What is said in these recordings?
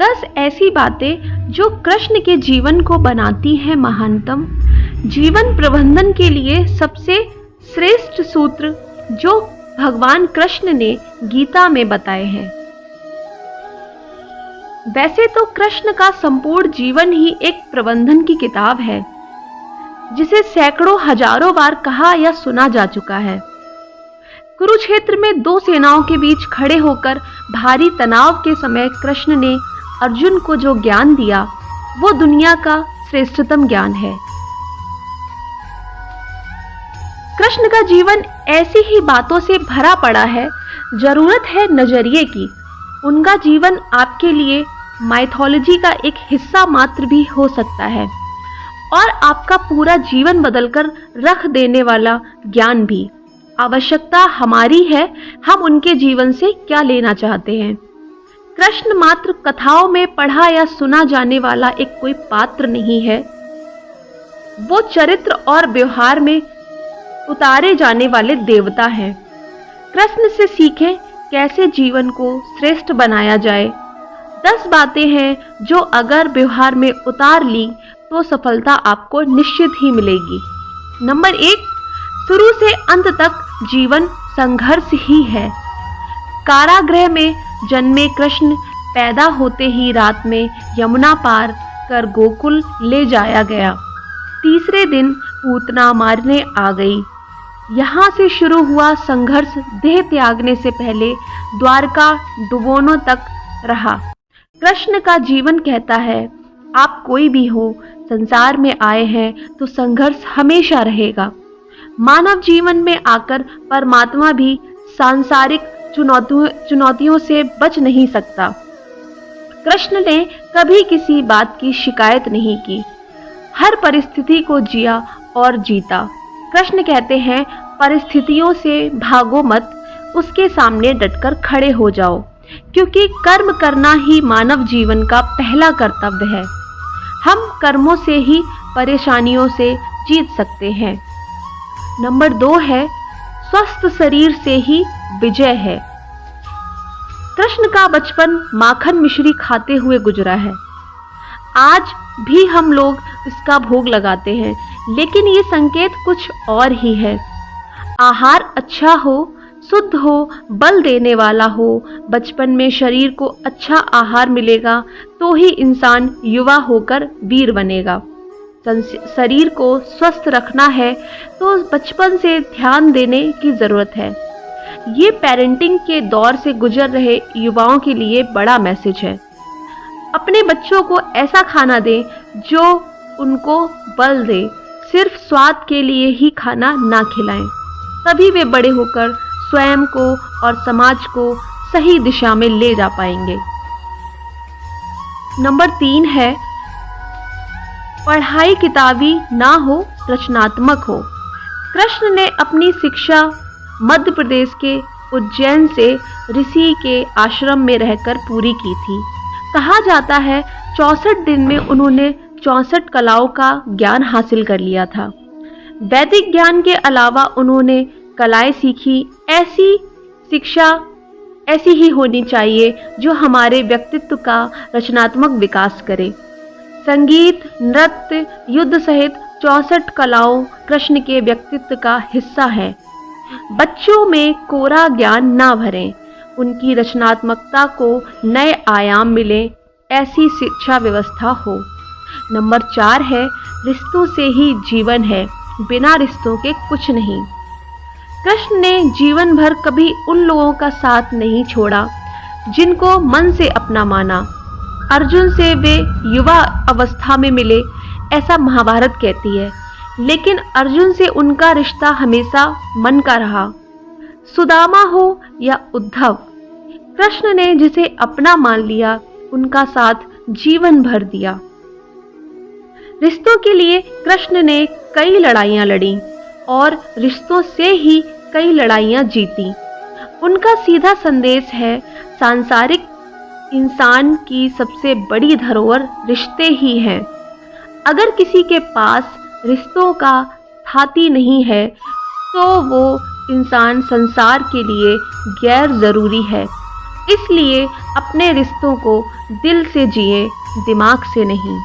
10 ऐसी बातें जो कृष्ण के जीवन को बनाती हैं महानतम। जीवन प्रबंधन के लिए सबसे श्रेष्ठ सूत्र जो भगवान कृष्ण ने गीता में बताए हैं। वैसे तो कृष्ण का संपूर्ण जीवन ही एक प्रबंधन की किताब है, जिसे सैकड़ों हजारों बार कहा या सुना जा चुका है। कुरुक्षेत्र में 2 सेनाओं के बीच खड़े होकर भारी तनाव के समय कृष्ण ने अर्जुन को जो ज्ञान दिया, वो दुनिया का श्रेष्ठतम ज्ञान है। कृष्ण का जीवन ऐसी ही बातों से भरा पड़ा है। जरूरत है नजरिए की। उनका जीवन आपके लिए माइथोलॉजी का एक हिस्सा मात्र भी हो सकता है और आपका पूरा जीवन बदलकर रख देने वाला ज्ञान भी। आवश्यकता हमारी है, हम उनके जीवन से क्या लेना चाहते हैं। कृष्ण मात्र कथाओं में पढ़ा या सुना जाने वाला एक कोई पात्र नहीं है, वो चरित्र और व्यवहार में उतारे जाने वाले देवता हैं। कृष्ण से सीखें कैसे जीवन को श्रेष्ठ बनाया जाए। 10 बातें हैं जो अगर व्यवहार में उतार ली तो सफलता आपको निश्चित ही मिलेगी। नंबर 1, शुरू से अंत तक जीवन संघर्ष ही है। कारागृह में जन्मे कृष्ण पैदा होते ही रात में यमुना पार कर गोकुल ले जाया गया। तीसरे दिन पूतना मारने आ गई। यहाँ से शुरू हुआ संघर्ष देह त्यागने से पहले द्वारका डुबोनों तक रहा। कृष्ण का जीवन कहता है, आप कोई भी हो, संसार में आए हैं तो संघर्ष हमेशा रहेगा। मानव जीवन में आकर परमात्मा भी सांसारिक चुनौतियों से बच नहीं सकता। कृष्ण ने कभी किसी बात की शिकायत नहीं की, हर परिस्थिति को जिया और जीता। कृष्ण कहते हैं, परिस्थितियों से भागो मत, उसके सामने डटकर खड़े हो जाओ, क्योंकि कर्म करना ही मानव जीवन का पहला कर्तव्य है। हम कर्मों से ही परेशानियों से जीत सकते हैं। नंबर 2 है, स्वस्थ शरीर से ही विजय है। कृष्ण का बचपन माखन मिश्री खाते हुए गुजरा है। आज भी हम लोग इसका भोग लगाते हैं, लेकिन ये संकेत कुछ और ही है। आहार अच्छा हो, शुद्ध हो, बल देने वाला हो। बचपन में शरीर को अच्छा आहार मिलेगा तो ही इंसान युवा होकर वीर बनेगा। शरीर को स्वस्थ रखना है तो बचपन से ध्यान देने की जरूरत है। ये पेरेंटिंग के दौर से गुजर रहे युवाओं के लिए बड़ा मैसेज है। अपने बच्चों को ऐसा खाना दें जो उनको बल दे, सिर्फ स्वाद के लिए ही खाना ना खिलाएं। तभी वे बड़े होकर स्वयं को और समाज को सही दिशा में ले जा पाएंगे। नंबर 3 है, पढ़ाई किताबी ना हो, रचनात्मक हो। कृष्ण ने अपनी शिक्षा मध्य प्रदेश के उज्जैन से ऋषि के आश्रम में रहकर पूरी की थी। कहा जाता है 64 दिन में उन्होंने 64 कलाओं का ज्ञान हासिल कर लिया था। वैदिक ज्ञान के अलावा उन्होंने कलाएं सीखी। ऐसी शिक्षा ऐसी ही होनी चाहिए जो हमारे व्यक्तित्व का रचनात्मक विकास करे। संगीत, नृत्य, युद्ध सहित 64 कलाओं कृष्ण के व्यक्तित्व का हिस्सा है। बच्चों में कोरा ज्ञान ना भरें, उनकी रचनात्मकता को नए आयाम मिले, ऐसी शिक्षा व्यवस्था हो। नंबर 4 है, रिश्तों से ही जीवन है, बिना रिश्तों के कुछ नहीं। कृष्ण ने जीवन भर कभी उन लोगों का साथ नहीं छोड़ा जिनको मन से अपना माना। अर्जुन से वे युवा अवस्था में मिले, ऐसा महाभारत कहती है, लेकिन अर्जुन से उनका रिश्ता हमेशा मन का रहा। सुदामा हो या उद्धव, कृष्ण ने जिसे अपना मान लिया, उनका साथ जीवन भर दिया। रिश्तों के लिए कृष्ण ने कई लड़ाइयां लड़ी और रिश्तों से ही कई लड़ाइयां जीती। उनका सीधा संदेश है, सांसारिक इंसान की सबसे बड़ी धरोहर रिश्ते ही हैं। अगर किसी के पास रिश्तों का थाती नहीं है तो वो इंसान संसार के लिए गैर जरूरी है। इसलिए अपने रिश्तों को दिल से जिए, दिमाग से नहीं।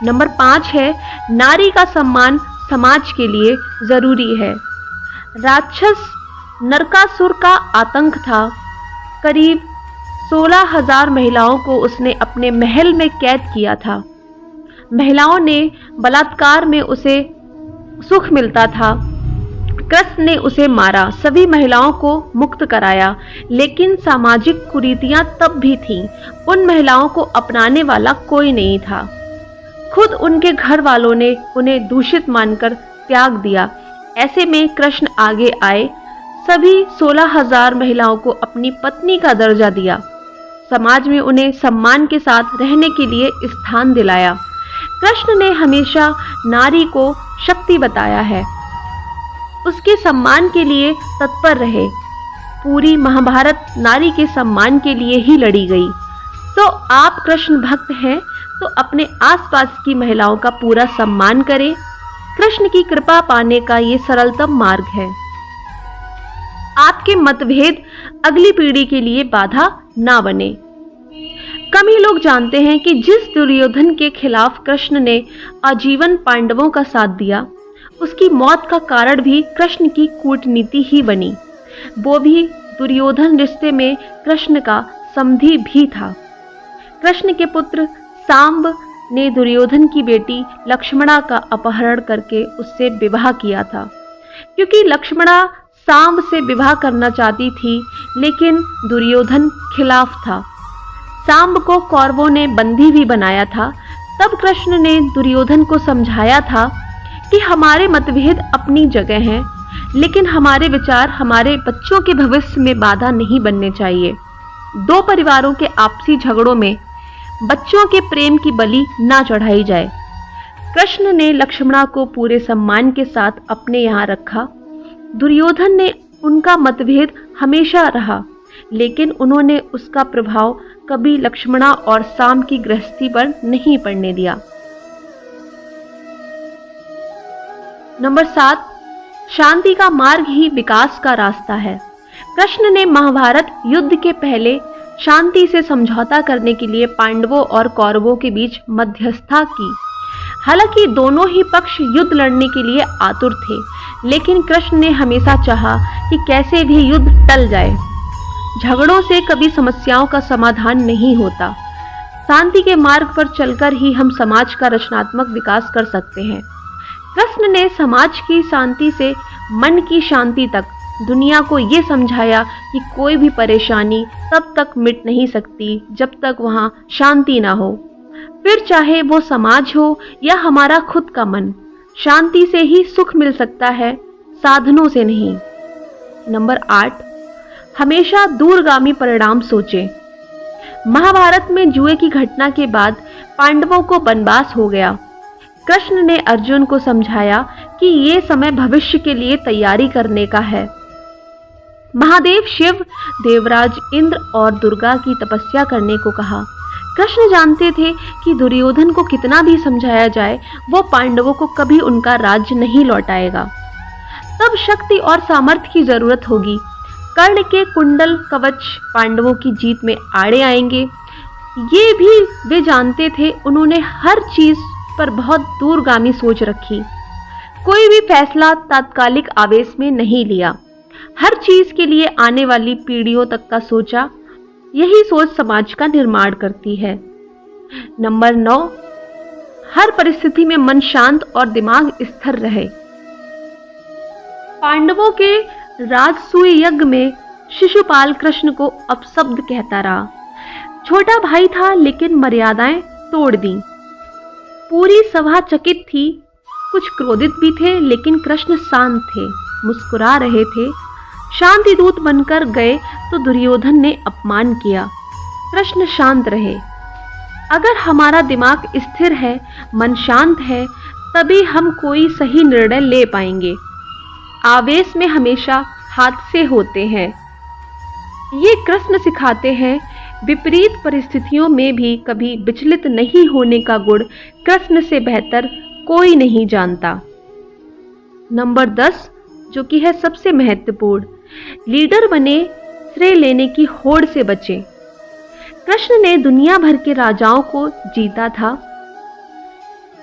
नंबर 5 है, नारी का सम्मान समाज के लिए जरूरी है। राक्षस नरकासुर का आतंक था। करीब 16,000 महिलाओं को उसने अपने महल में कैद किया था। महिलाओं ने बलात्कार में उसे सुख मिलता था। कृष्ण ने उसे मारा, सभी महिलाओं को मुक्त कराया, लेकिन सामाजिक कुरीतियां तब भी थीं। उन महिलाओं को अपनाने वाला कोई नहीं था। खुद उनके घर वालों ने उन्हें दूषित मानकर त्याग दिया। ऐसे में कृष्ण आगे आए, सभी 16,000 महिलाओं को अपनी पत्नी का दर्जा दिया। समाज में उन्हें सम्मान के साथ रहने के लिए स्थान दिलाया। कृष्ण ने हमेशा नारी को शक्ति बताया है, उसके सम्मान के लिए तत्पर रहे। पूरी महाभारत नारी के सम्मान के लिए ही लड़ी गई। तो आप कृष्ण भक्त हैं तो अपने आसपास की महिलाओं का पूरा सम्मान करें। कृष्ण की कृपा पाने का ये सरलतम मार्ग है। आपके मतभेद अगली पीढ़ी के लिए बाधा ना बने। कम ही लोग जानते हैं कि जिस दुर्योधन के खिलाफ कृष्ण ने आजीवन पांडवों का साथ दिया, उसकी मौत का कारण भी कृष्ण की कूटनीति ही बनी। वो भी दुर्योधन रिश्ते में कृष्ण का समधी भी था। कृष्ण के पुत्र सांब ने दुर्योधन की बेटी लक्ष्मणा का अपहरण करके उससे विवाह किया था। क्योंकि लक्ष्मणा सांब से विवाह करना चाहती थी, लेकिन दुर्योधन खिलाफ था। सांब को कौरवों ने बंदी भी बनाया था। तब कृष्ण ने दुर्योधन को समझाया था कि हमारे मतभेद अपनी जगह हैं, लेकिन हमारे विचार हमारे बच्चों के भविष्य में बाधा नहीं बनने चाहिए। दो परिवारों के आपसी झगड़ों में बच्चों के प्रेम की बलि ना चढ़ाई जाए। कृष्ण ने लक्ष्मणा को पूरे सम्मान के साथ अपने यहाँ रखा। दुर्योधन ने उनका मतभेद हमेशा रहा, लेकिन उन्होंने उसका प्रभाव कभी लक्ष्मणा और सांब की गृहस्थी पर नहीं पड़ने दिया। नंबर 7, शांति का मार्ग ही विकास का रास्ता है। कृष्ण ने महाभारत युद्ध के पहले शांति से समझौता करने के लिए पांडवों और कौरवों के बीच मध्यस्थता की। हालांकि दोनों ही पक्ष युद्ध लड़ने के लिए आतुर थे, लेकिन कृष्ण ने हमेशा चाहा कि कैसे भी युद्ध टल जाए। झगड़ों से कभी समस्याओं का समाधान नहीं होता। शांति के मार्ग पर चलकर ही हम समाज का रचनात्मक विकास कर सकते हैं। कृष्ण ने समाज की शांति से मन की शांति तक दुनिया को ये समझाया कि कोई भी परेशानी तब तक मिट नहीं सकती जब तक वहाँ शांति ना हो। फिर चाहे वो समाज हो या हमारा खुद का मन, शांति से ही सुख मिल सकता है, साधनों से नहीं। नंबर 8, हमेशा दूरगामी परिणाम सोचें। महाभारत में जुए की घटना के बाद पांडवों को वनवास हो गया। कृष्ण ने अर्जुन को समझाया कि ये समय भविष्य के लिए तैयारी करने का है। महादेव शिव, देवराज इंद्र और दुर्गा की तपस्या करने को कहा। कृष्ण जानते थे कि दुर्योधन को कितना भी समझाया जाए, वो पांडवों को कभी उनका राज्य नहीं लौटाएगा। तब शक्ति और सामर्थ्य की जरूरत होगी। कर्ण के कुंडल कवच पांडवों की जीत में आड़े आएंगे, ये भी वे जानते थे। उन्होंने हर चीज पर बहुत दूरगामी सोच रखी। कोई भी फैसला तात्कालिक आवेश में नहीं लिया। हर चीज के लिए आने वाली पीढ़ियों तक का सोचा। यही सोच समाज का निर्माण करती है। नंबर 9, हर परिस्थिति में मन शांत और दिमाग स्थिर रहे। पांडवों के राजसूय यज्ञ में शिशुपाल कृष्ण को अपशब्द कहता रहा। छोटा भाई था, लेकिन मर्यादाएं तोड़ दी। पूरी सभा चकित थी, कुछ क्रोधित भी थे, लेकिन कृष्ण शांत थे, मुस्कुरा रहे थे। शांति दूत बनकर गए तो दुर्योधन ने अपमान किया। कृष्ण शांत रहे। अगर हमारा दिमाग स्थिर है, मन शांत है, तभी हम कोई सही निर्णय ले पाएंगे। आवेश में हमेशा हादसे होते हैं। ये कृष्ण सिखाते हैं। विपरीत परिस्थितियों में भी कभी विचलित नहीं होने का गुण कृष्ण से बेहतर कोई नहीं जानता। नंबर 10, जो कि है सबसे महत्वपूर्ण, लीडर बने, श्रेय लेने की होड़ से बचें। कृष्ण ने दुनिया भर के राजाओं को जीता था।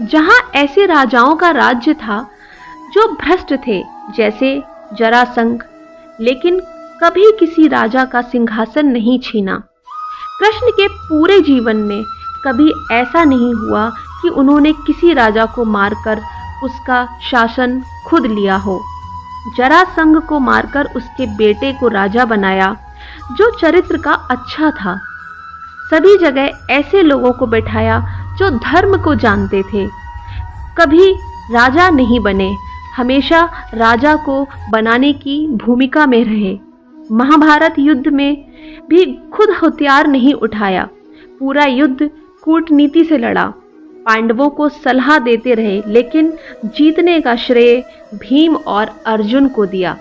जहां ऐसे राजाओं का राज्य था जो भ्रष्ट थे, जैसे जरासंध, लेकिन कभी किसी राजा का सिंहासन नहीं छीना। कृष्ण के पूरे जीवन में कभी ऐसा नहीं हुआ कि उन्होंने किसी राजा को मारकर उसका शासन खुद लिया हो। जरासंध को मारकर उसके बेटे को राजा बनाया, जो चरित्र का अच्छा था। सभी जगह ऐसे लोगों को बैठाया जो धर्म को जानते थे। कभी राजा नहीं बने, हमेशा राजा को बनाने की भूमिका में रहे। महाभारत युद्ध में भी खुद हथियार नहीं उठाया, पूरा युद्ध कूटनीति से लड़ा। पांडवों को सलाह देते रहे, लेकिन जीतने का श्रेय भीम और अर्जुन को दिया।